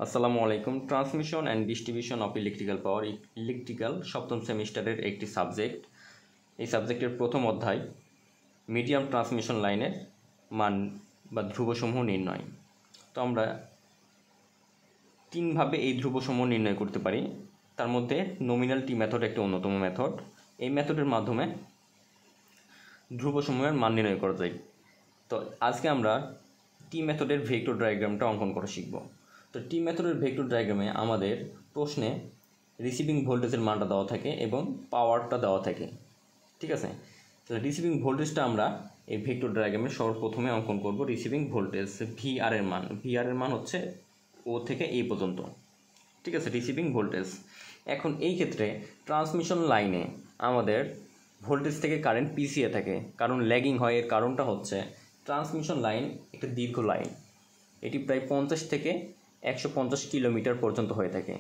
আসসালামু আলাইকুম। Transmission and distribution of electrical power electrical সপ্তম সেমিস্টারের একটি সাবজেক্ট। এই সাবজেক্টের প্রথম অধ্যায় মিডিয়াম ট্রান্সমিশন লাইনের মান বা ধ্রুবসমূহ নির্ণয়। তো আমরা তিনভাবে এই ধ্রুবসমূহ নির্ণয় করতে পারি। তার মধ্যে নমিনাল টি মেথড একটি অন্যতম মেথড। এই মেথডের মাধ্যমে ধ্রুবসমূহের মান নির্ণয় করা যায়। তো আজকে আমরা টি মেথডের ভেক্টর ডায়াগ্রামটা অঙ্কন করা শিখব। তো টি মেথডের ভেক্টর ডায়াগ্রামে আমাদের প্রশ্নে রিসিভিং ভোল্টেজের মানটা দেওয়া থাকে এবং পাওয়ারটা দেওয়া থাকে, ঠিক আছে। তাহলে রিসিভিং ভোল্টেজটা আমরা এই ভেক্টর ডায়াগ্রামে সর্বপ্রথমে অঙ্কন করব। রিসিভিং ভোল্টেজ ভিআর এর মান, ভিআর এর মান হচ্ছে ও থেকে এই পর্যন্ত, ঠিক আছে, রিসিভিং ভোল্টেজ। এখন এই ক্ষেত্রে ট্রান্সমিশন লাইনে আমাদের ভোল্টেজ থেকে কারেন্ট পিছিয়ে থাকে, কারণ ল্যাগিং হয়। এর কারণটা হচ্ছে ট্রান্সমিশন লাইন একটা দীর্ঘ লাইন, এটি প্রায় 50 থেকে 150 কিলোমিটার পর্যন্ত হয়ে থাকে।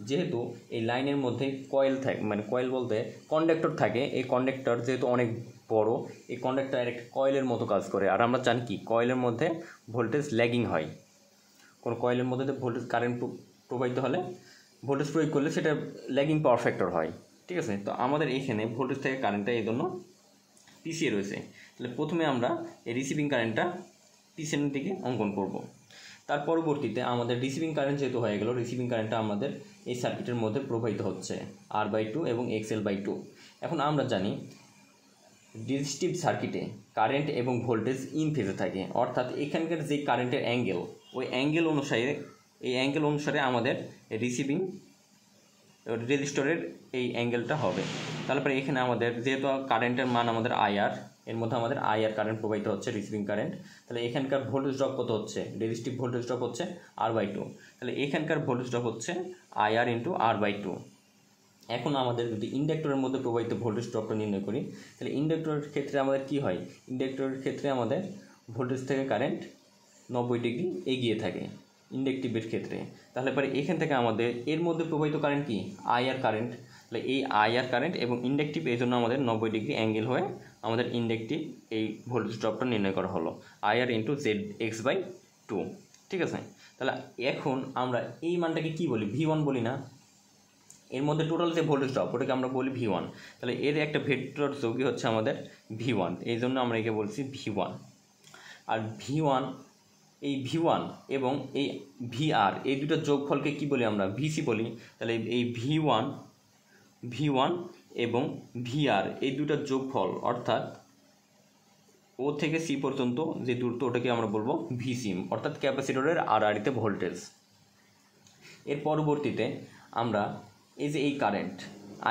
যেহেতু এই লাইনের মধ্যে কয়েল থাকে, মানে কয়েল বলতে কন্ডাক্টর থাকে, এই কন্ডাক্টর যেহেতু অনেক বড়, এই কন্ডাক্টর একটা কয়েলের মতো কাজ করে। আর আমরা জানি কি, কয়েলের মধ্যে ভোল্টেজ ল্যাগিং হয়। কোনো কয়েলের মধ্যে ভোল্টেজ কারেন্ট প্রবাহিত হলে, ভোল্টেজ প্রয়োগ করলে সেটা ল্যাগিং পাওয়ার ফ্যাক্টর হয়, ঠিক আছে। তো আমাদের এইখানে ভোল্টেজ থেকে কারেন্টটা এই জন্য পিছিয়ে রয়েছে। তাহলে প্রথমে আমরা এই রিসিভিং কারেন্টটা পিছনের দিকে অঙ্কন করব। তার পরবর্তীতে আমাদের রিসিভিং কারেন্ট যেহেতু হয়ে গেল, রিসিভিং কারেন্টটা আমাদের এই সার্কিটের মধ্যে প্রবাহিত হচ্ছে R/2 এবং XL/2। এখন আমরা জানি রেজিস্টিভ সার্কিটে কারেন্ট এবং ভোল্টেজ ইন ফেজে থাকে, অর্থাৎ এখানকার যে কারেন্টের অ্যাঙ্গেল, ওই অ্যাঙ্গেল অনুসারে আমাদের রিসিভিং রেজিস্টরের এই অ্যাঙ্গেলটা হবে। তারপরে এখানে আমাদের যেহেতু কারেন্টের মান আমাদের IR, এর মধ্যে আমাদের IR কারেন্ট প্রবাহিত হচ্ছে, রিসিভিং কারেন্ট। তাহলে এখানকার ভোল্টেজ ড্রপ কত হচ্ছে? রেজিস্টিভ ভোল্টেজ ড্রপ হচ্ছে R/2। তাহলে এখানকার ভোল্টেজ ড্রপ হচ্ছে IR × R/2। এখন আমাদের যদি ইন্ডাক্টরের মধ্যে প্রবাহিত ভোল্টেজ ড্রপটা নির্ণয় করি, তাহলে ইন্ডাক্টরের ক্ষেত্রে আমাদের কি হয়? ইন্ডাক্টরের ক্ষেত্রে আমাদের ভোল্টেজ থেকে কারেন্ট 90 ডিগ্রি এগিয়ে থাকে ইন্ডাকটিভের ক্ষেত্রে। তাহলে পরে এখান থেকে আমাদের এর মধ্যে প্রবাহিত কারেন্ট কি? IR current. তাহলে এই IR কারেন্ট এবং ইন্ডাকটিভ, এই জন্য আমাদের 90 ডিগ্রি অ্যাঙ্গেল হয়ে আমাদের ইন্ডাকটিভ এই ভোল্টেজ ড্রপটা নির্ণয় করা হলো IR × ZX/2, ঠিক আছে। তাহলে এখন আমরা এই মানটাকে কি বলি? V1 বলি না? এর মধ্যে টোটাল যে ভোল্টেজ ড্রপ, ওটাকে আমরা বলি V1। তাহলে এর একটা ভেক্টর যোগী হচ্ছে আমাদের V1, এই জন্য আমরা একে বলছি V1। আর এই V1 এবং এই VR, এই দুটো যোগফলকে কি বলি আমরা? VC বলি। তাহলে এই V1 এবং VR এই দুটো যোগফল, অর্থাৎ O থেকে C পর্যন্ত যে দূরত্ব, ওটাকে আমরা বলবো VC, অর্থাৎ ক্যাপাসিটরের RRতে ভোল্টেজ। এর পরবর্তীতে আমরা এই যে এই কারেন্ট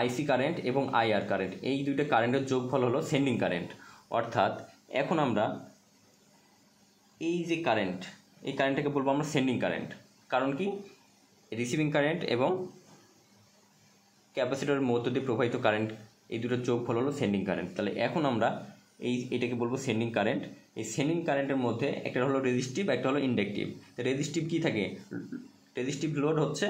IC কারেন্ট এবং IR কারেন্ট, এই দুইটা কারেন্টের যোগফল হলো সেন্ডিং কারেন্ট। অর্থাৎ এখন আমরা এই যে কারেন্ট, এই কারেন্টটাকে বলবো আমরা সেন্ডিং কারেন্ট। কারণ কি? রিসিভিং কারেন্ট এবং ক্যাপাসিটরের মধ্য দিয়ে প্রবাহিত কারেন্ট, এই দুটোর যোগফল হলো সেন্ডিং কারেন্ট। তাহলে এখন আমরা এটাকে বলবো সেন্ডিং কারেন্ট। এই সেন্ডিং কারেন্টের মধ্যে একটা হলো রেজিস্টিভ, একটা হলো ইন্ডাকটিভ। রেজিস্টিভ কি থাকে? রেজিস্টিভ লোড হচ্ছে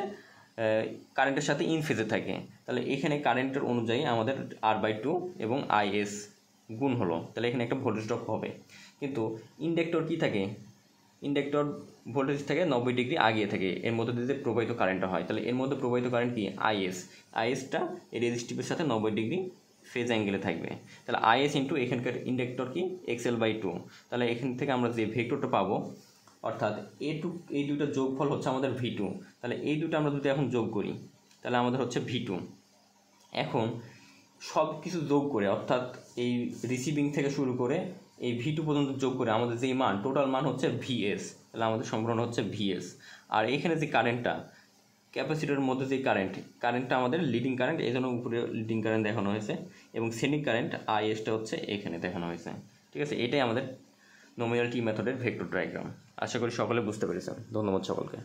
কারেন্টের সাথে ইন ফেজে থাকে। তাহলে এখানে কারেন্টের অনুযায়ী আমাদের R/2 এবং IS গুণ হলো, তাহলে এখানে একটা ভোল্টেজ ড্রপ হবে। কিন্তু ইন্ডাক্টর কি থাকে? ইন্ডাক্টর ভোল্টেজ থেকে 90 ডিগ্রি আগিয়ে থাকে, এর মধ্যে দিয়ে প্রবাহিত কারেন্টটা হয়। তাহলে এর মধ্যে প্রবাহিত কারেন্ট কি? ISটা এই রেজিস্টিভের সাথে 90 ডিগ্রি ফেজ অ্যাঙ্গেলে থাকবে। তাহলে IS × এখানকার ইন্ডাক্টর কি? XL/2। তাহলে এখান থেকে আমরা যে ভেক্টরটা পাবো, অর্থাৎ এই দুটো যোগফল হচ্ছে আমাদের V2। তাহলে এই দুটো আমরা যদি এখন যোগ করি, তাহলে আমাদের হচ্ছে V2। এখন সব কিছু যোগ করে, অর্থাৎ এই রিসিভিং থেকে শুরু করে এই V2 পর্যন্ত যোগ করে আমাদের যে মান, টোটাল মান হচ্ছে VS। তাহলে আমাদের সম্পূর্ণ হচ্ছে VS। আর এখানে যে কারেন্টটা, ক্যাপাসিটরের মধ্যে যে কারেন্টটা আমাদের লিডিং কারেন্ট, এই জন্য উপরে লিডিং কারেন্ট দেখানো হয়েছে, এবং সেন্ডিং কারেন্ট ISটা হচ্ছে এখানে দেখানো হয়েছে, ঠিক আছে। এটাই আমাদের নমিনাল টি মেথডের ভেক্টর ডায়াগ্রাম। আশা করি সকলে বুঝতে পেরেছেন। ধন্যবাদ সকলকে।